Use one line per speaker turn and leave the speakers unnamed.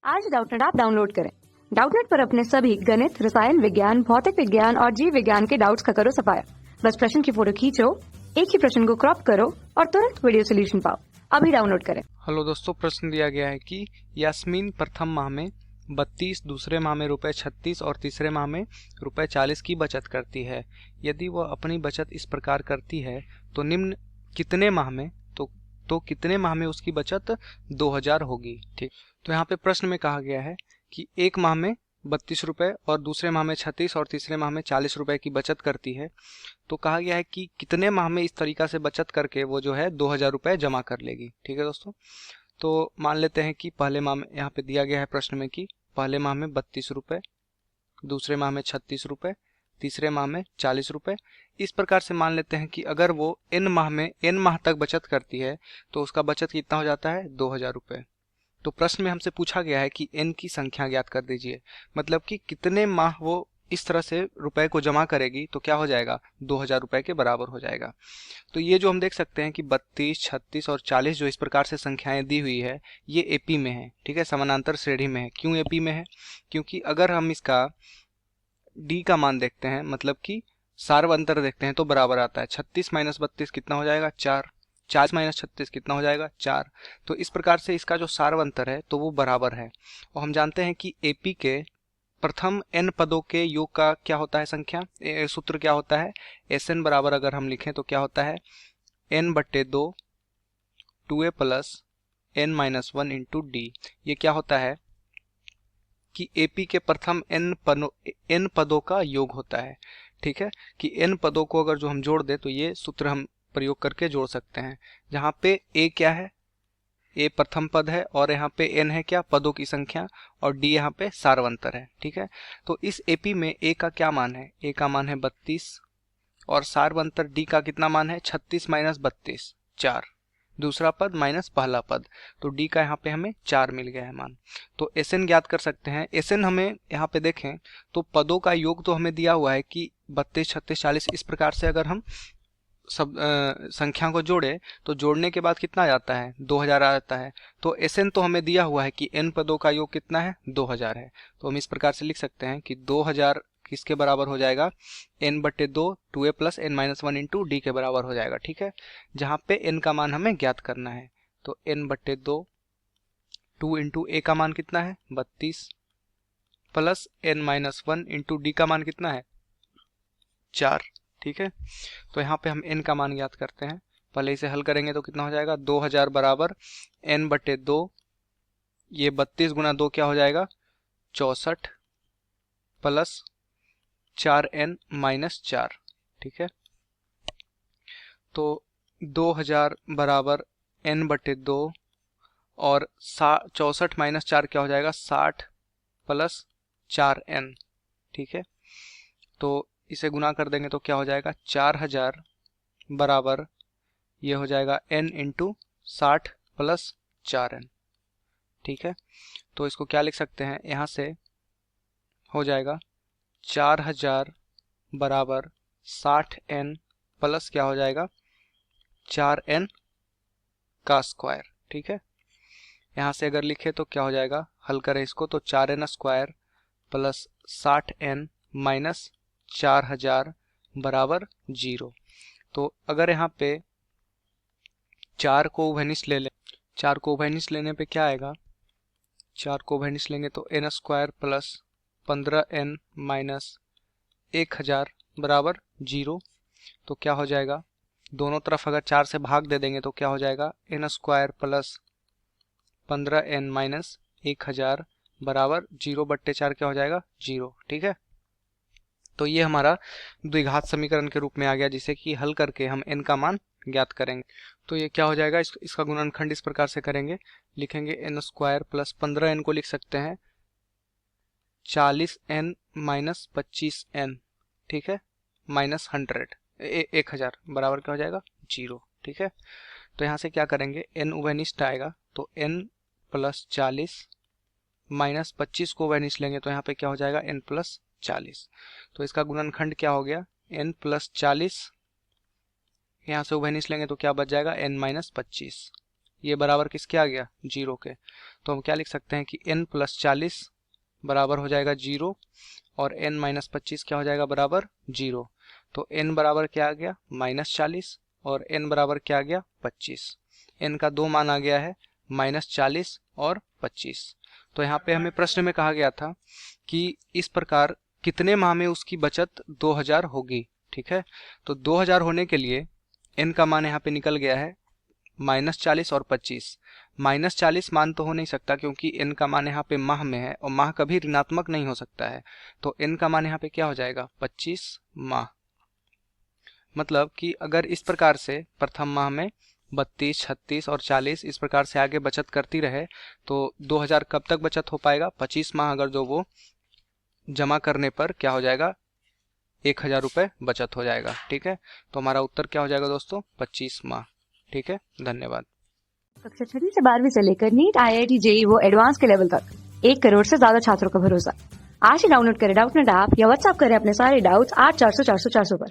आज Doubtnut app download करें। Doubtnut पर अपने सभी गणित, रसायन विज्ञान, भौतिक विज्ञान और जीव विज्ञान के डाउट्स का करो सफाया। बस प्रश्न की फोटो खींचो, एक ही प्रश्न को क्रॉप करो और तुरंत वीडियो सोल्यूशन पाओ। अभी डाउनलोड करें।
हेलो दोस्तों, प्रश्न दिया गया है कि यास्मीन प्रथम माह में 32, दूसरे माह में रुपए 36 और तीसरे माह में रुपए 40 की बचत करती है। यदि वह अपनी बचत इस प्रकार करती है तो निम्न कितने माह में तो कितने माह में उसकी बचत 2000 होगी। ठीक, तो यहाँ पे प्रश्न में कहा गया है कि एक माह में 32 रुपए और दूसरे माह में 36 और तीसरे माह में 40 रुपए की बचत करती है। तो कहा गया है कि कितने माह में इस तरीका से बचत करके वो जो है 2000 रुपए जमा कर लेगी। ठीक है दोस्तों, तो मान लेते हैं कि पहले माह में, यहाँ पे दिया गया है प्रश्न में कि पहले माह में 32 रुपए, दूसरे माह में 36 रुपए, तीसरे माह में 40 रुपए। इस प्रकार से मान लेते हैं कि अगर वो n माह तक बचत करती है तो उसका बचत कितना हो जाता है 2000 रुपए। तो प्रश्न में हमसे पूछा गया है कि n की संख्या ज्ञात कर दीजिए, मतलब कि कितने माह वो इस तरह से रुपए को जमा करेगी तो क्या हो जाएगा 2000 रुपए के बराबर हो जाएगा। तो ये जो हम देख सकते हैं कि 32, 36 और 40 जो इस प्रकार से संख्याएं दी हुई है ये एपी में है। ठीक है, समानांतर श्रेणी में है। क्यों एपी में है? क्योंकि अगर हम इसका डी का मान देखते हैं, मतलब कि सार्व अंतर देखते हैं, तो बराबर आता है 36 माइनस 32 कितना हो जाएगा 4, 40 माइनस 36 कितना हो जाएगा 4। तो इस प्रकार से इसका जो सार्व अंतर है तो वो बराबर है। और हम जानते हैं कि एपी के प्रथम n पदों के योग का क्या होता है संख्या, सूत्र क्या होता है, Sn बराबर अगर हम लिखें तो क्या होता है n/2 2a plus n-1 into D. ये क्या होता है कि एपी के प्रथम n पदों का योग होता है। ठीक है, कि n पदों को अगर जो हम जोड़ दे तो ये सूत्र हम प्रयोग करके जोड़ सकते हैं, जहाँ पे a क्या है, a प्रथम पद है और यहाँ पे n है क्या, पदों की संख्या, और d यहाँ पे सार्वंतर है। ठीक है, तो इस एपी में a का क्या मान है, a का मान है 32 और सार्वंतर d का कितना मान है 36 माइनस 32 4, दूसरा पद माइनस पहला पद, तो d का यहाँ पे हमें 4 मिल गया है मान। तो Sn ज्ञात कर सकते हैं। Sn हमें यहाँ पे देखें तो पदों का योग तो हमें दिया हुआ है कि 32, 36, 40। इस प्रकार से अगर हम सब संख्या को जोड़े तो जोड़ने के बाद कितना आ जाता है 2000 आ जाता है। तो Sn तो हमें दिया हुआ है कि n पदों का योग कितना है 2000 है। तो हम इस प्रकार से लिख सकते हैं कि 2000 किसके बराबर हो जाएगा n/2 2a plus n-1 into D के बराबर हो जाएगा। ठीक है, जहाँ पे n का मान हमें ज्ञात करना है। तो n/2 2 इंटू a का मान कितना है 32 प्लस n-1 इंटू डी का मान कितना है 4। ठीक है, तो यहाँ पे हम n का मान ज्ञात करते हैं। पहले इसे हल करेंगे तो कितना हो जाएगा 2000 बराबर n/2, ये 32 गुना 2 क्या हो जाएगा 64 प्लस 4n-4। ठीक है, तो 2000 बराबर n/2 और 64 माइनस 4 क्या हो जाएगा 60 प्लस 4n। ठीक है, तो इसे गुना कर देंगे तो क्या हो जाएगा 4000 बराबर ये हो जाएगा n इंटू 60 प्लस 4n। ठीक है, तो इसको क्या लिख सकते हैं, यहाँ से हो जाएगा 4000 बराबर 60n प्लस क्या हो जाएगा 4n का स्क्वायर। ठीक है, यहाँ से अगर लिखे तो क्या हो जाएगा, हल करें इसको तो 4n square plus 60n minus 4000 बराबर 0। तो अगर यहाँ पे 4 को उभयनिष्ठ ले लें, 4 को उभयनिष्ठ लेने पे क्या आएगा, 4 को उभयनिष्ठ लेंगे तो n square plus 15n minus 1000 बराबर 0। तो क्या हो जाएगा, दोनों तरफ अगर 4 से भाग दे देंगे तो क्या हो जाएगा n square plus 15n minus 1000 बराबर 0/4 क्या हो जाएगा 0। ठीक है, तो ये हमारा द्विघात समीकरण के रूप में आ गया, जिसे कि हल करके हम n का मान ज्ञात करेंगे। तो ये क्या हो जाएगा, इसका गुणनखंड इस प्रकार से करेंगे, लिखेंगे n स्क्वायर प्लस 15n को लिख सकते हैं 40n माइनस 25n। ठीक है, माइनस 1000 बराबर क्या हो जाएगा 0। ठीक है, तो यहाँ से क्या करेंगे, n उभयनिष्ठ आएगा तो n प्लस 40 माइनस 25 को उभयनिष्ठ लेंगे तो यहाँ पे क्या हो जाएगा n प्लस 40। तो इसका गुणनखंड क्या हो गया n प्लस 40, यहाँ से उभयनिष्ठ लेंगे तो क्या बच जाएगा n माइनस 25। ये बराबर किसके आ गया, 0 के। तो हम क्या लिख सकते हैं कि n प्लस 40 बराबर हो जाएगा 0 और n माइनस 25 क्या हो जाएगा, बराबर 0। तो n बराबर क्या आ गया, -40 और n बराबर क्या आ गया, 25। n का दो मान आ गया है, -40 और 25। तो यहाँ पे हमें प्रश्न में कहा गया था कि इस प्रकार कितने माह में उसकी बचत 2000 होगी। ठीक है, तो 2000 होने के लिए n का मान यहाँ पे निकल गया है -40 और 25। -40 मान तो हो नहीं सकता क्योंकि n का मान यहाँ पे माह में है और माह कभी ऋणात्मक नहीं हो सकता है। तो n का मान यहाँ पे क्या हो जाएगा, 25 माह। मतलब कि अगर इस प्रकार से प्रथम माह में 32, 36 और 40 इस प्रकार से आगे बचत करती रहे तो 2000 कब तक बचत हो पाएगा, 25 माह अगर जो वो जमा करने पर क्या हो जाएगा, 1000 रुपये बचत हो जाएगा। ठीक है, तो हमारा उत्तर क्या हो जाएगा दोस्तों, 25 माह। ठीक है, धन्यवाद।
कक्षा 6 से 12वीं से लेकर नीट, IIT, JEE वो एडवांस के लेवल तक 1 करोड़ से ज्यादा छात्रों का भरोसा। आज ही डाउनलोड करें डाउटनेट ऐप या व्हाट्सएप करें अपने सारे डाउट्स 8400 400 400 पर।